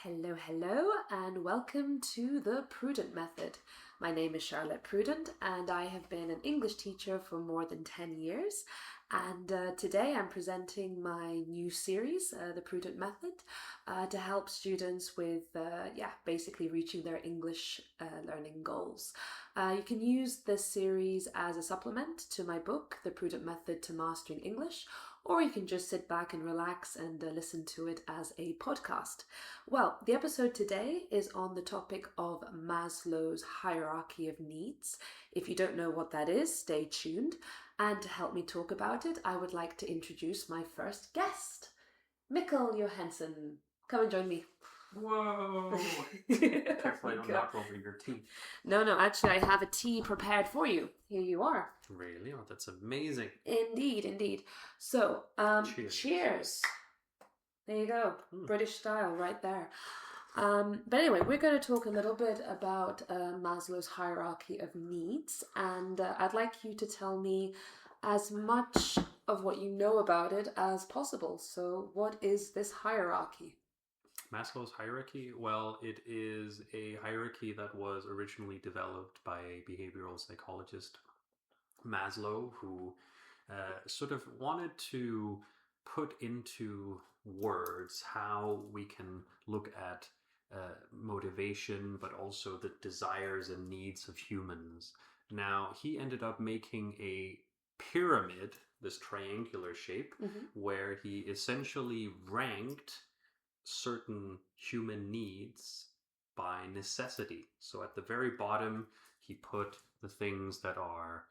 Hello, hello, and welcome to the Prudent Method. My name is Charlotte Prudent, and I have been an English teacher for more than 10 years. And today I'm presenting my new series, The Prudent Method, to help students with, basically reaching their English learning goals. You can use this series as a supplement to my book, The Prudent Method to Mastering English, or you can just sit back and relax and listen to it as a podcast. Well, the episode today is on the topic of Maslow's hierarchy of needs. If you don't know what that is, stay tuned. And to help me talk about it, I would like to introduce my first guest, Mikkel Johansson. Come and join me. Whoa! Careful I don't knock over your tea. No, actually I have a tea prepared for you. Here you are. Really? Oh, that's amazing. Indeed. So, cheers. There you go. British style right there. But anyway, we're going to talk a little bit about Maslow's hierarchy of needs, and I'd like you to tell me as much of what you know about it as possible. So what is this hierarchy? Maslow's hierarchy? Well, it is a hierarchy that was originally developed by a behavioral psychologist, Maslow, who sort of wanted to put into words how we can look at motivation, but also the desires and needs of humans. Now, he ended up making a pyramid, this triangular shape, where he essentially ranked certain human needs by necessity. So at the very bottom, he put the things that are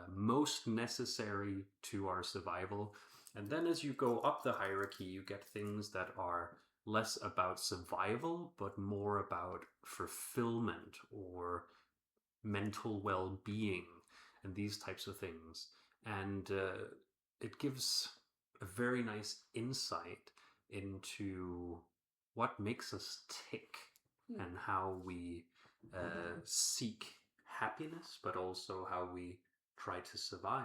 most necessary to our survival. And then as you go up the hierarchy, you get things that are less about survival, but more about fulfillment or mental well-being and these types of things. And it gives a very nice insight into what makes us tick and how we seek happiness, but also how we try to survive.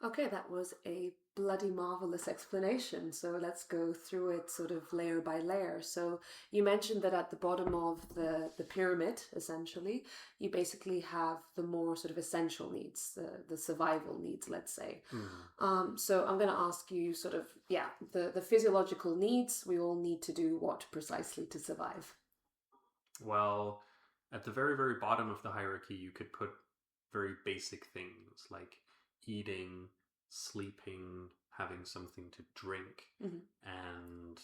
Okay, that was a bloody marvelous explanation. So let's go through it sort of layer by layer. So you mentioned that at the bottom of the pyramid, essentially, you basically have the more sort of essential needs, the survival needs, let's say. So I'm going to ask you sort of, the physiological needs. We all need to do what precisely to survive? Well, at the very, very bottom of the hierarchy, you could put very basic things like eating, sleeping, having something to drink, and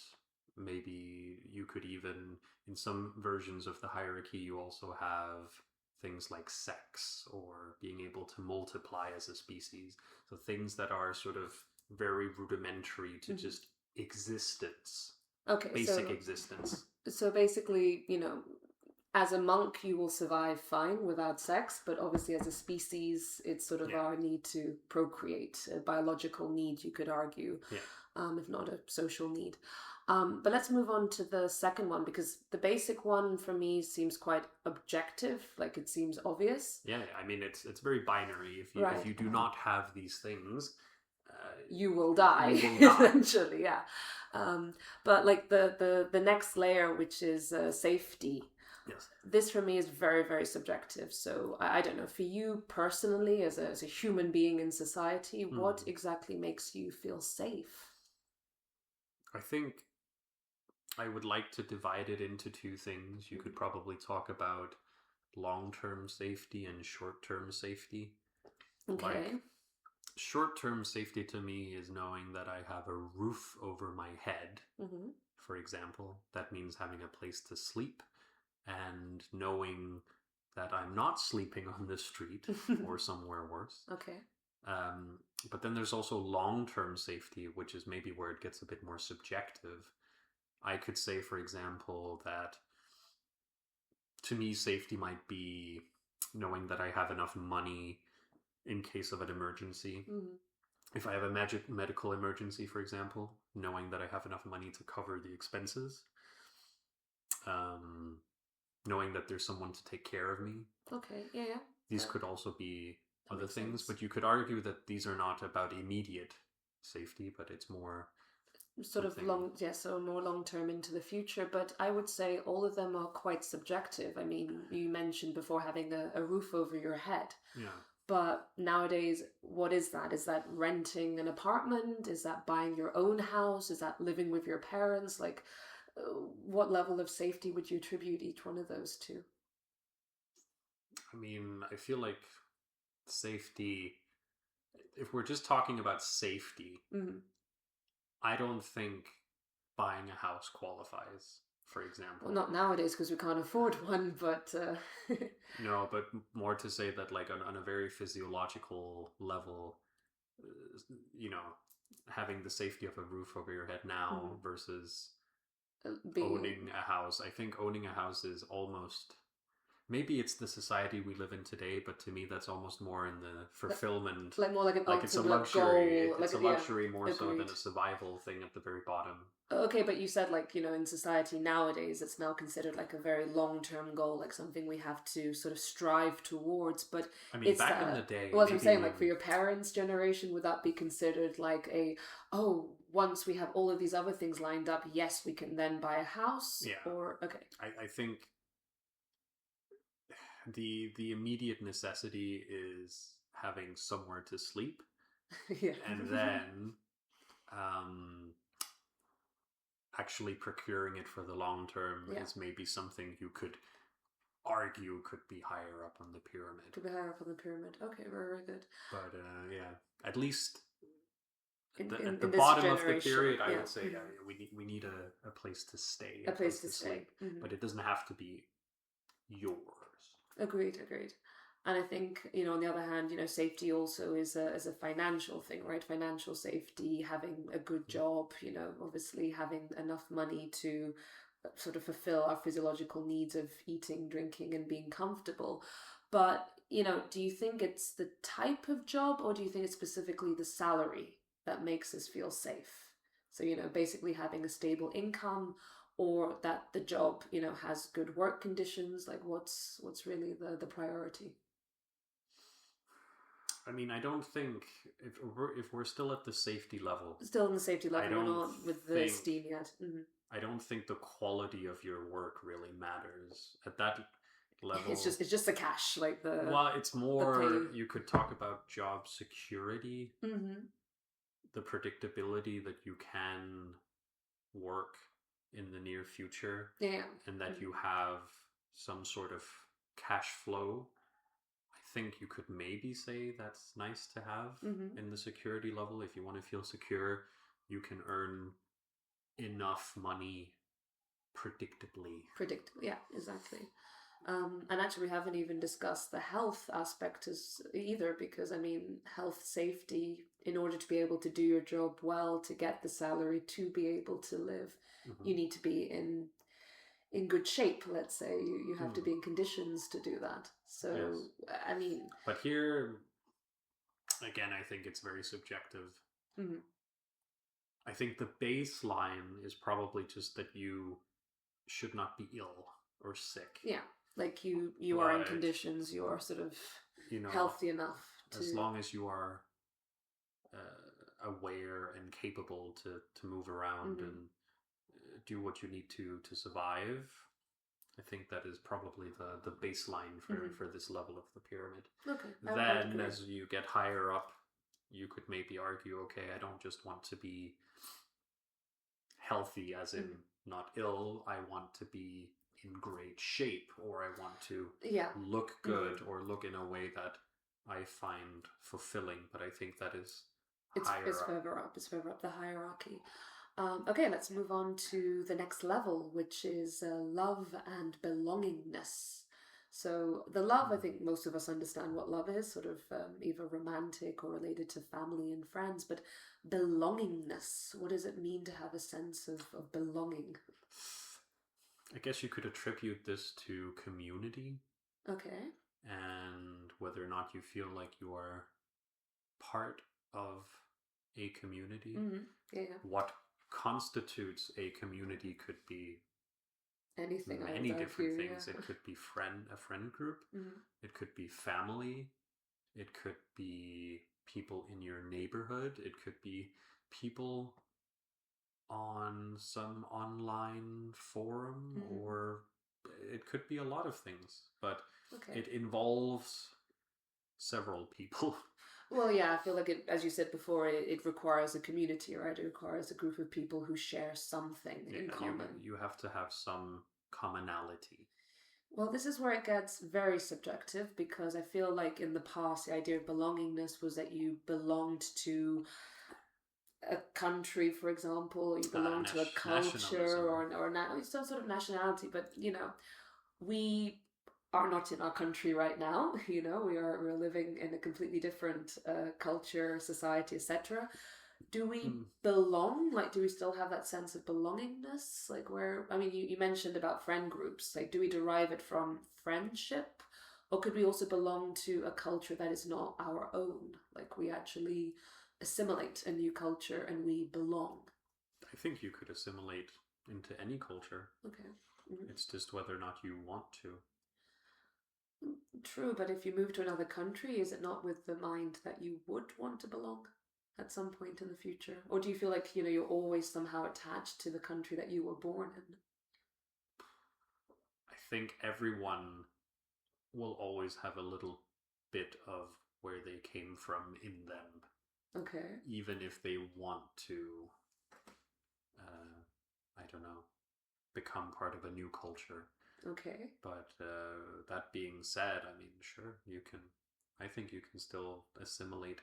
maybe you could even, in some versions of the hierarchy, you also have things like sex or being able to multiply as a species. So things that are sort of very rudimentary to just existence. Okay, basic existence. So basically, as a monk, you will survive fine without sex, but obviously as a species, it's sort of our need to procreate, a biological need, you could argue, if not a social need. But let's move on to the second one, because the basic one for me seems quite objective, like it seems obvious. Yeah, I mean, it's very binary. If you do not have these things, you will die, essentially, yeah. But like the next layer, which is safety. Yes. This for me is very, very subjective. So I don't know, for you personally, as a human being in society, what exactly makes you feel safe? I think I would like to divide it into two things. You could probably talk about long-term safety and short-term safety. Okay. Like, short-term safety to me is knowing that I have a roof over my head, for example. That means having a place to sleep and knowing that I'm not sleeping on the street or somewhere worse. Okay. But then there's also long-term safety, which is maybe where it gets a bit more subjective. I could say, for example, that to me, safety might be knowing that I have enough money in case of an emergency. If I have a medical emergency, for example, knowing that I have enough money to cover the expenses. Knowing that there's someone to take care of me. Okay, yeah. These could also be other things, but you could argue that these are not about immediate safety, but it's more sort of thing. long, yeah, so more long term into the future. But I would say all of them are quite subjective. I mean, you mentioned before having a roof over your head. Yeah. But nowadays, what is that? Is that renting an apartment? Is that buying your own house? Is that living with your parents? Like, what level of safety would you attribute each one of those to? I mean, I feel like safety, if we're just talking about safety, Mm. I don't think buying a house qualifies, for example. Well, not nowadays because we can't afford one, but No, but more to say that, like, on a very physiological level, you know, having the safety of a roof over your head now versus being owning a house. I think owning a house is almost, maybe it's the society we live in today, but to me that's almost more in the fulfillment, like more like an like it's a ultimate luxury. goal, It's like a luxury more so than agreed. a survival thing at the very bottom. Okay, but you said like, in society nowadays it's now considered like a very long-term goal, like something we have to sort of strive towards. But I mean, it's back in the day, well, as I'm saying, maybe like for your parents' generation, would that be considered like once we have all of these other things lined up, yes, we can then buy a house? Yeah. Or okay. I think the immediate necessity is having somewhere to sleep, Yeah. and then actually procuring it for the long term Yeah. is maybe something you could argue could be higher up on the pyramid. Could be higher up on the pyramid. Okay, very, very good. But yeah, at least In at the this bottom of the generation, period, I yeah. would say we need a place to stay, A place to sleep, stay. but it doesn't have to be yours. Agreed. And I think, on the other hand, safety also is a financial thing, right? Financial safety, having a good job, obviously having enough money to sort of fulfill our physiological needs of eating, drinking, and being comfortable. But, do you think it's the type of job, or do you think it's specifically the salary that makes us feel safe? So, basically having a stable income, or that the job, has good work conditions. Like what's really the priority? I mean, I don't think if we're still at the safety level, Still in the safety level, we're not with the think- Esteem yet. I don't think the quality of your work really matters at that level. It's just the cash, like the Well, it's more, pay. you could talk about job security, Mm-hmm. the predictability that you can work in the near future, Yeah. and that you have some sort of cash flow. I think you could maybe say that's nice to have in the security level. If you want to feel secure, you can earn enough money predictably. Predictable, yeah, exactly. And actually, we haven't even discussed the health aspect either, because I mean, health safety, in order to be able to do your job well, to get the salary, to be able to live, you need to be in good shape. Let's say you have to be in conditions to do that. So yes. I mean, but here again, I think it's very subjective. I think the baseline is probably just that you should not be ill or sick. Yeah. Like you are in conditions, you are sort of healthy enough. As long as you are aware and capable to move around and do what you need to survive, I think that is probably the baseline for this level of the pyramid. Okay. Then as you get higher up, you could maybe argue, okay, I don't just want to be healthy as in not ill, I want to be in great shape, or I want to look good or look in a way that I find fulfilling. But I think that is it's further up. It's further up the hierarchy. Okay, let's move on to the next level, which is love and belongingness. So the love, I think most of us understand what love is, sort of either romantic or related to family and friends, but belongingness, what does it mean to have a sense of belonging? I guess you could attribute this to community. Okay. And whether or not you feel like you are part of a community. Yeah. What constitutes a community could be anything, many different things. Yeah. It could be a friend group. It could be family. It could be people in your neighborhood. It could be people on some online forum, or it could be a lot of things, but it involves several people. Well, yeah, I feel like it, as you said before, it requires a community, right? It requires a group of people who share something in common. You have to have some commonality. Well, this is where it gets very subjective, because I feel like in the past, the idea of belongingness was that you belonged to a country, for example, or you belong to a culture or some sort of nationality. But, you know, we are not in our country right now. You know, we're living in a completely different culture, society, etc. Do we belong? Like, do we still have that sense of belongingness? Like, where, I mean, you mentioned about friend groups. Like, do we derive it from friendship? Or could we also belong to a culture that is not our own? Like, we actually assimilate a new culture and we belong. I think you could assimilate into any culture. Okay. It's just whether or not you want to. True, but if you move to another country, is it not with the mind that you would want to belong at some point in the future? Or do you feel like, you know, you're always somehow attached to the country that you were born in? I think everyone will always have a little bit of where they came from in them. Okay. Even if they want to, I don't know, become part of a new culture. Okay. But that being said, I mean, sure, you can. I think you can still assimilate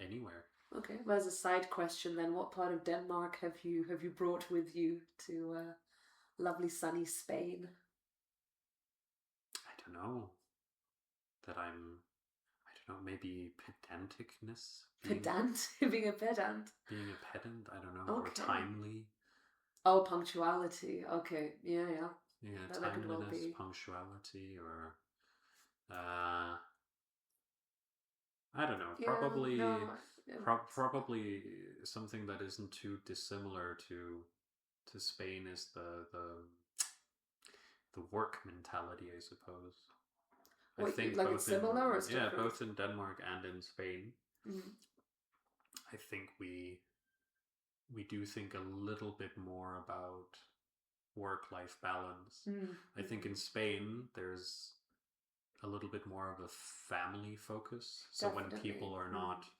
anywhere. Okay. Well, as a side question, then, what part of Denmark have you brought with you to lovely sunny Spain? I don't know. That I'm. I don't know. Maybe pedanticness. Being a pedant. Being a pedant. I don't know. Okay. Or timely. Oh, punctuality. Okay. Yeah. Yeah, that could well timeliness, be. punctuality, or I don't know. Yeah, Probably, no, probably something that isn't too dissimilar to Spain is the work mentality, I suppose. What, I think like both it's similar or it's different? both in Denmark and in Spain. Mm-hmm. I think we do think a little bit more about work-life balance. I think in Spain there's a little bit more of a family focus. So Definitely. when people are not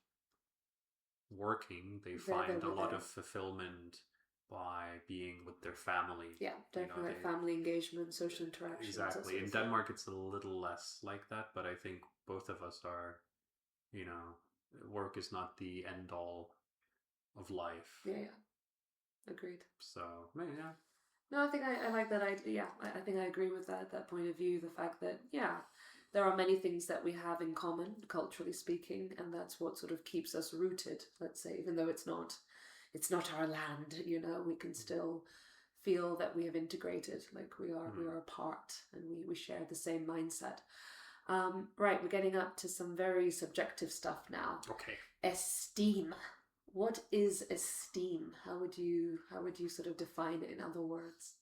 working, they find a lot of fulfillment by being with their family. Yeah, definitely, like family engagement, social interaction. Exactly. In Denmark, it's a little less like that, but I think both of us are, you know, work is not the end all of life. Yeah. Agreed. So, yeah. No, I think I like that idea. Yeah, I think I agree with that point of view. The fact that, yeah, there are many things that we have in common, culturally speaking, and that's what sort of keeps us rooted, let's say, even though it's not our land, you know, we can still feel that we have integrated, like we are a part, and we share the same mindset. Right, we're getting up to some very subjective stuff now. Okay. Esteem. What is esteem? How would you sort of define it in other words?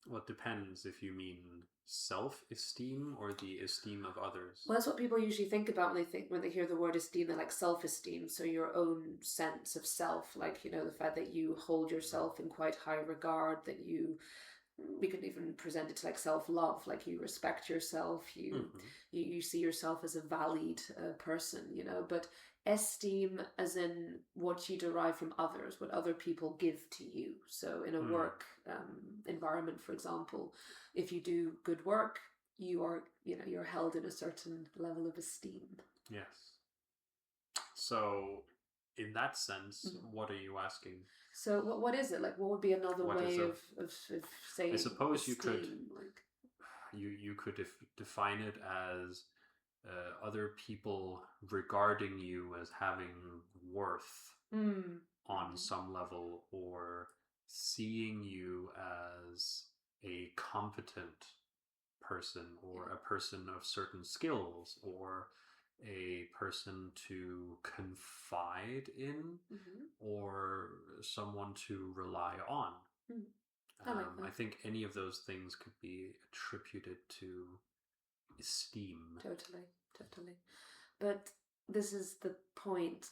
Well, it depends if you mean self-esteem or the esteem of others. Well, that's what people usually think about when they hear the word esteem. They're like self-esteem, so your own sense of self, like, you know, the fact that you hold yourself in quite high regard, that we could even present it to like self-love, like you respect yourself, you see yourself as a valued person, you know. But esteem as in what you derive from others, what other people give to you. So in a work environment, for example, if you do good work, you're held in a certain level of esteem. Yes. So in that sense, what are you asking? So what is it? Like, what would be another way of saying I suppose esteem? You could define it as other people regarding you as having worth on some level, or seeing you as a competent person, or a person of certain skills, or a person to confide in, or someone to rely on. I think any of those things could be attributed to esteem. Totally. But this is the point.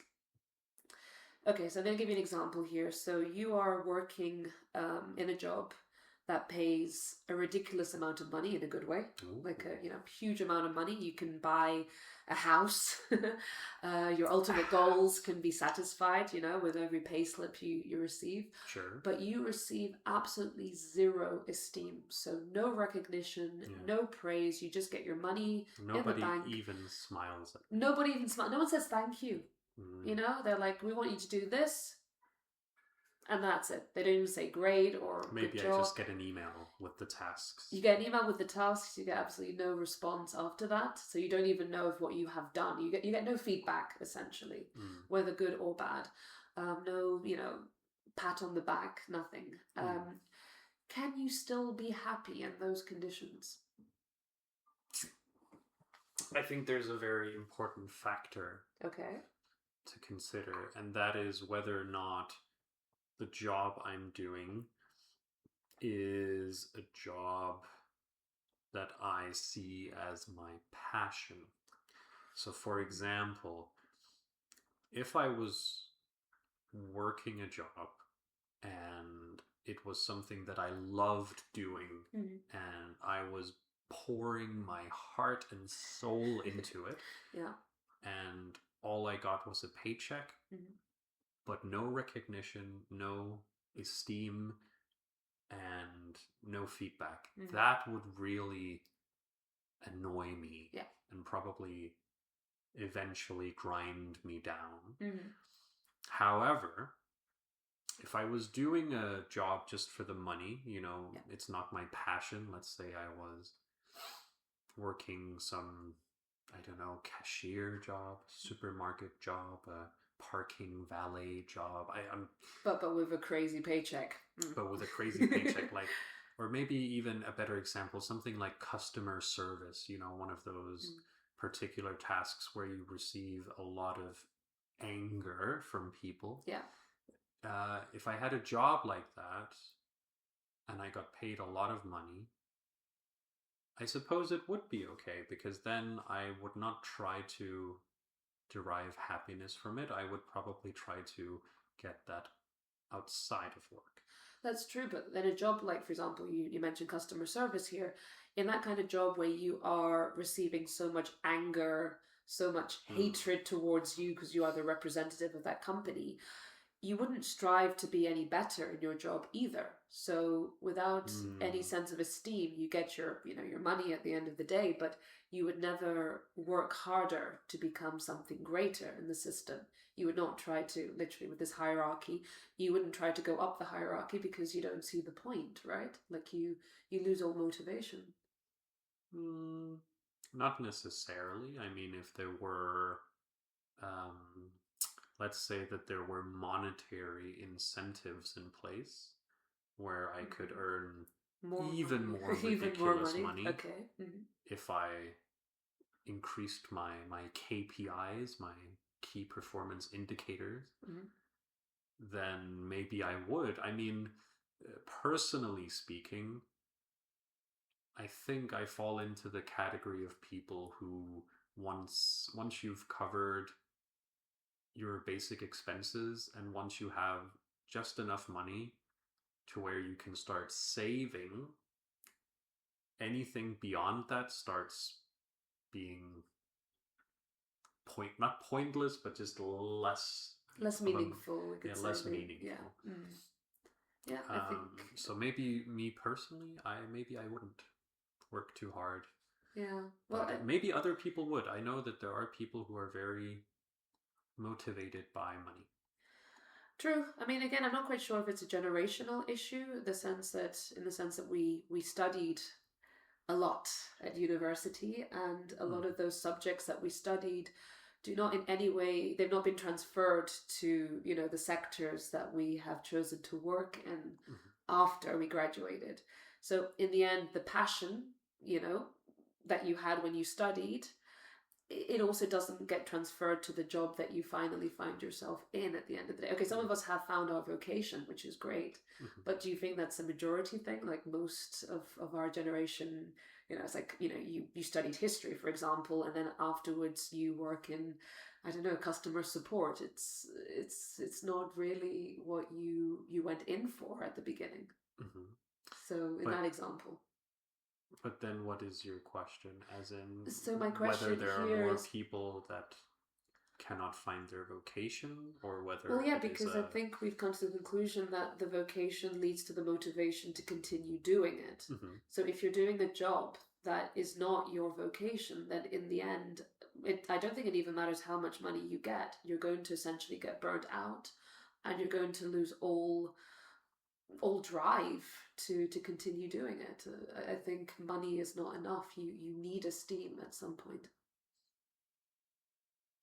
Okay, so I'm going to give you an example here. So you are working in a job that pays a ridiculous amount of money in a good way, Ooh. like a huge amount of money. You can buy a house. Your ultimate goals can be satisfied, with every pay slip you receive. Sure. But you receive absolutely zero esteem. So no recognition, no praise. You just get your money in the bank. Nobody even smiles at me. Nobody even smiles. No one says thank you. They're like, we want you to do this. And that's it. They don't even say great or maybe good job. I just get an email with the tasks. You get an email with the tasks. You get absolutely no response after that. So you don't even know if what you have done. You get no feedback, essentially, whether good or bad. No, pat on the back. Nothing. Can you still be happy in those conditions? I think there's a very important factor. Okay. To consider, and that is whether or not the job I'm doing is a job that I see as my passion. So, for example, if I was working a job and it was something that I loved doing and I was pouring my heart and soul into it, and all I got was a paycheck, but no recognition, no esteem, and no feedback. That would really annoy me and probably eventually grind me down. However, if I was doing a job just for the money, it's not my passion. Let's say I was working some, I don't know, cashier job, supermarket job, parking valet job. But with a crazy paycheck. But with a crazy paycheck, or maybe even a better example, something like customer service. One of those particular tasks where you receive a lot of anger from people. Yeah. If I had a job like that, and I got paid a lot of money, I suppose it would be okay, because then I would not try to derive happiness from it. I would probably try to get that outside of work. That's true, but then a job like, for example, you mentioned customer service here, in that kind of job where you are receiving so much anger, so much hatred towards you because you are the representative of that company, you wouldn't strive to be any better in your job either. So without any sense of esteem, you get your money at the end of the day, but you would never work harder to become something greater in the system. You would not try to, literally with this hierarchy, you wouldn't try to go up the hierarchy because you don't see the point, right? Like you lose all motivation. Not necessarily. I mean, if there were, let's say that there were monetary incentives in place where I could earn even more ridiculous money okay. if I increased my KPIs, my key performance indicators, then maybe I would. I mean, personally speaking, I think I fall into the category of people who once you've covered your basic expenses and once you have just enough money to where you can start saving, anything beyond that starts being not pointless, but just less meaningful. We could say less meaningful. Yeah, I think so. Maybe me personally, I wouldn't work too hard. Yeah, well, maybe other people would. I know that there are people who are very motivated by money. True. I mean, again, I'm not quite sure if it's a generational issue, in the sense that we studied a lot at university, and a lot of those subjects that we studied do not in any way, they've not been transferred to, the sectors that we have chosen to work in after we graduated. So in the end, the passion, that you had when you studied it also doesn't get transferred to the job that you finally find yourself in at the end of the day. Okay, some of us have found our vocation, which is great, but do you think that's a majority thing? Like most of our generation, it's like, you studied history, for example, and then afterwards you work in, I don't know, customer support. It's not really what you went in for at the beginning. So in that example. But then what is your question? As in, so my question whether there here are more is, people that cannot find their vocation, or whether... Well, yeah, because I think we've come to the conclusion that the vocation leads to the motivation to continue doing it. So if you're doing a job that is not your vocation, then in the end, I don't think it even matters how much money you get. You're going to essentially get burnt out, and you're going to lose all drive to continue doing it. I think money is not enough. You need esteem at some point.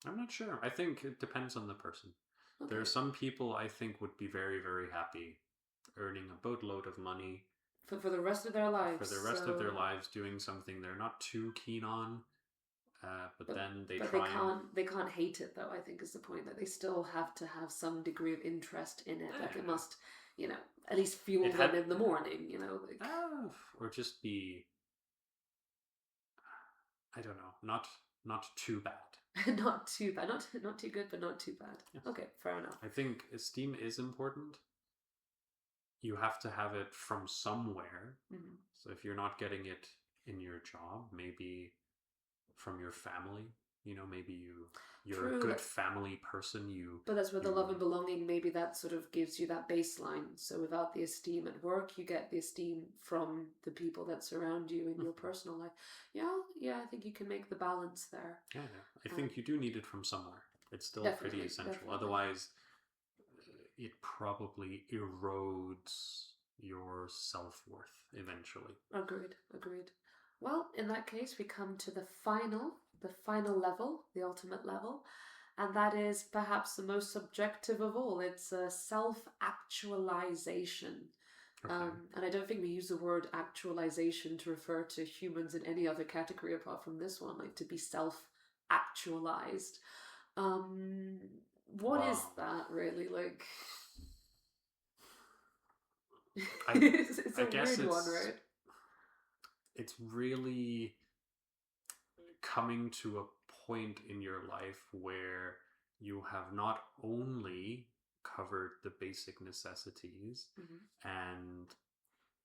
I'm not sure. I think it depends on the person. Okay. There are some people I think would be very, very happy earning a boatload of money for the rest of their lives. For the rest of their lives, doing something they're not too keen on. But then they they can't hate it, though. I think is the point, that they still have to have some degree of interest in it. Like it must, at least fuel them in the morning. Or just be, I don't know, not too bad. Not too bad, not too good, but not too bad. Yes. Okay, fair enough. I think esteem is important. You have to have it from somewhere. So if you're not getting it in your job, maybe from your family. Maybe you're True. A good family person. But that's where the love and belonging, maybe that sort of gives you that baseline. So without the esteem at work, you get the esteem from the people that surround you in your personal life. Yeah, I think you can make the balance there. Yeah. I think you do need it from somewhere. It's still pretty essential. Definitely. Otherwise, it probably erodes your self-worth eventually. Agreed. Well, in that case, we come to the final level, the ultimate level, and that is perhaps the most subjective of all. It's self-actualization. Okay. And I don't think we use the word actualization to refer to humans in any other category apart from this one, like to be self-actualized. What is that really like? It's a weird one, right? It's really coming to a point in your life where you have not only covered the basic necessities and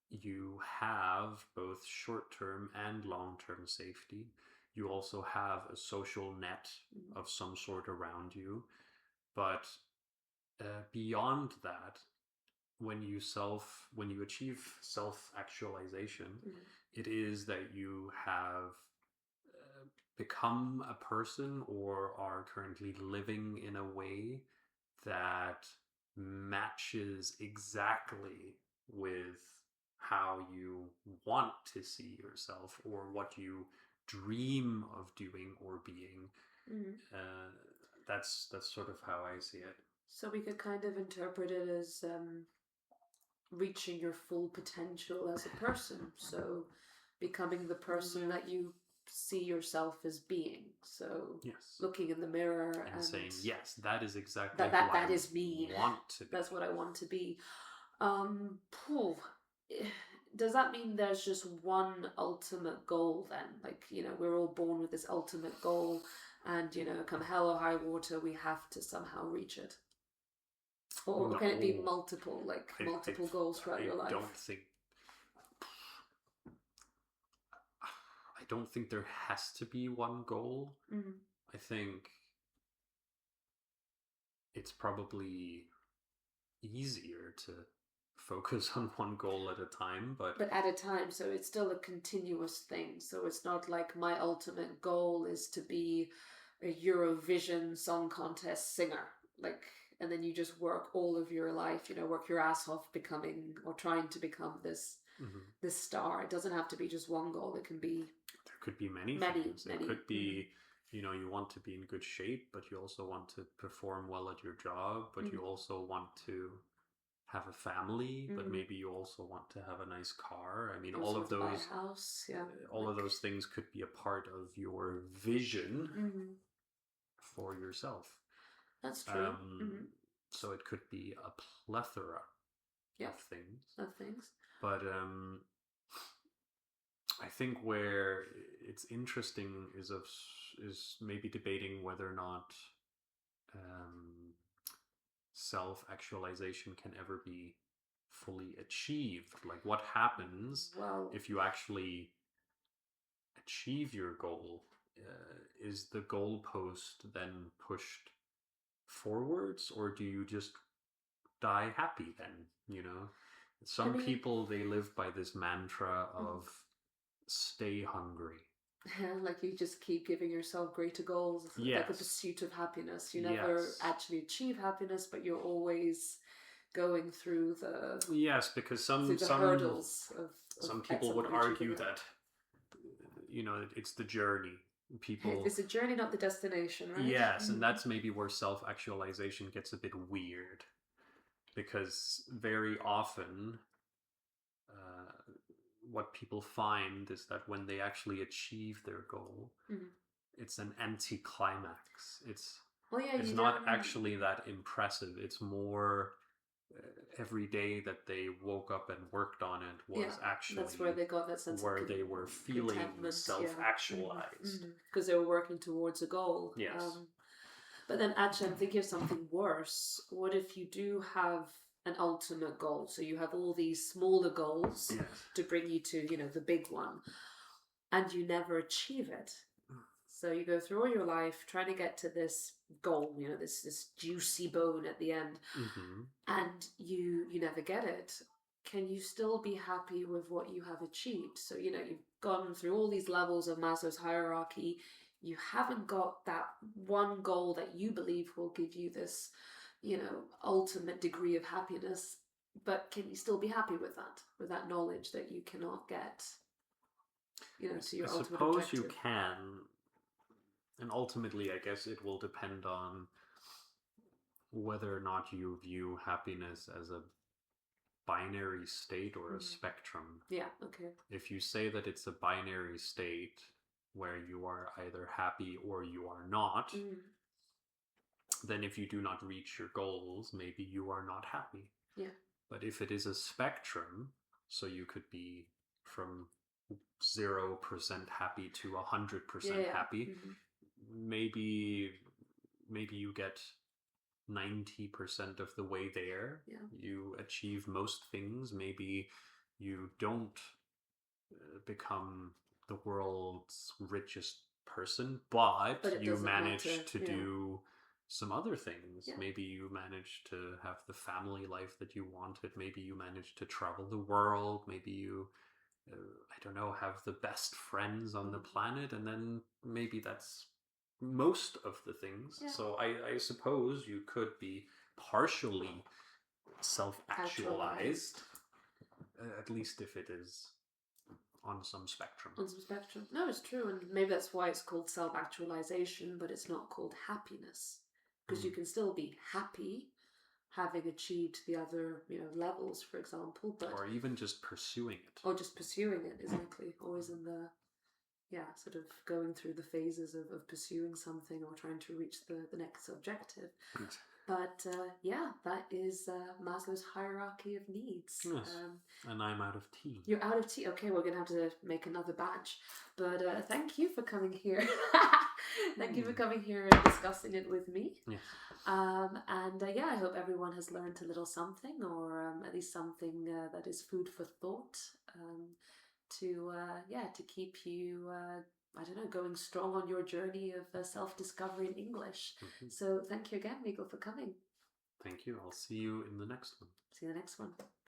you have both short-term and long-term safety. You also have a social net of some sort around you. But beyond that, when you achieve self-actualization, it is that you have become a person or are currently living in a way that matches exactly with how you want to see yourself or what you dream of doing or being. That's sort of how I see it. So we could kind of interpret it as reaching your full potential as a person. So becoming the person that you see yourself as being. So yes. Looking in the mirror and saying, yes, that is exactly that is me. Want to be. That's what I want to be. Does that mean there's just one ultimate goal then? Like, we're all born with this ultimate goal and, come hell or high water, we have to somehow reach it? Or can it be multiple goals throughout your life? I don't think there has to be one goal. I think it's probably easier to focus on one goal at a time, but at a time, so it's still a continuous thing. So it's not like my ultimate goal is to be a Eurovision Song Contest singer, and then you just work all of your life, work your ass off becoming or trying to become this star. It doesn't have to be just one goal. It can be... There could be many things. It could be, you want to be in good shape, but you also want to perform well at your job, but you also want to have a family, but maybe you also want to have a nice car. I mean, You all also of want to buy those, a house, yeah. all of those things could be a part of your vision for yourself. That's true. So it could be a plethora of things. Of things. But I think where it's interesting is maybe debating whether or not self-actualization can ever be fully achieved. Like, what happens if you actually achieve your goal? Is the goalpost then pushed forwards, or do you just die happy then? You know, some people, they live by this mantra of stay hungry. Like you just keep giving yourself greater goals, like a pursuit of happiness. You never actually achieve happiness, but you're always going through the because some hurdles of some people would argue that, you know, it's the journey. It's a journey, not the destination, right? Yes, and that's maybe where self-actualization gets a bit weird, because very often what people find is that when they actually achieve their goal, it's an anticlimax. It's not actually that impressive. It's more every day that they woke up and worked on it was actually that's where they got that sense where they were feeling self-actualized, because they were working towards a goal. Yes. But then actually I'm thinking of something worse. What if you do have an ultimate goal? So you have all these smaller goals to bring you to, you know, the big one, and you never achieve it. So you go through all your life trying to get to this goal, you know, this juicy bone at the end, and you never get it. Can you still be happy with what you have achieved? So, you know, you've gone through all these levels of Maslow's hierarchy. You haven't got that one goal that you believe will give you this, you know, ultimate degree of happiness. But can you still be happy with that knowledge that you cannot get, you know, to your ultimate objective? I suppose you can. And ultimately, I guess it will depend on whether or not you view happiness as a binary state or a spectrum. Yeah, okay. If you say that it's a binary state where you are either happy or you are not, then if you do not reach your goals, maybe you are not happy. Yeah. But if it is a spectrum, so you could be from 0% happy to 100% happy, maybe you get 90% of the way there. You achieve most things. Maybe you don't become the world's richest person, but you manage to do some other things. Maybe you manage to have the family life that you wanted. Maybe you manage to travel the world. Maybe you I don't know, have the best friends on the planet, and then maybe that's most of the things. So I suppose you could be partially self-actualized, at least if it is on some spectrum. On some spectrum. No, it's true, and maybe that's why it's called self-actualization, but it's not called happiness, because you can still be happy having achieved the other, you know, levels, for example, but or even just pursuing it. Or just pursuing it, exactly. Always in the sort of going through the phases of pursuing something or trying to reach the next objective. But that is Maslow's hierarchy of needs. Yes. And I'm out of tea. You're out of tea. Okay, we're going to have to make another batch. But thank you for coming here. Thank you for coming here and discussing it with me. Yes. I hope everyone has learned a little something, or at least something that is food for thought. To keep you, going strong on your journey of self-discovery in English. So thank you again, Mikkel, for coming. Thank you. I'll see you in the next one. See you in the next one.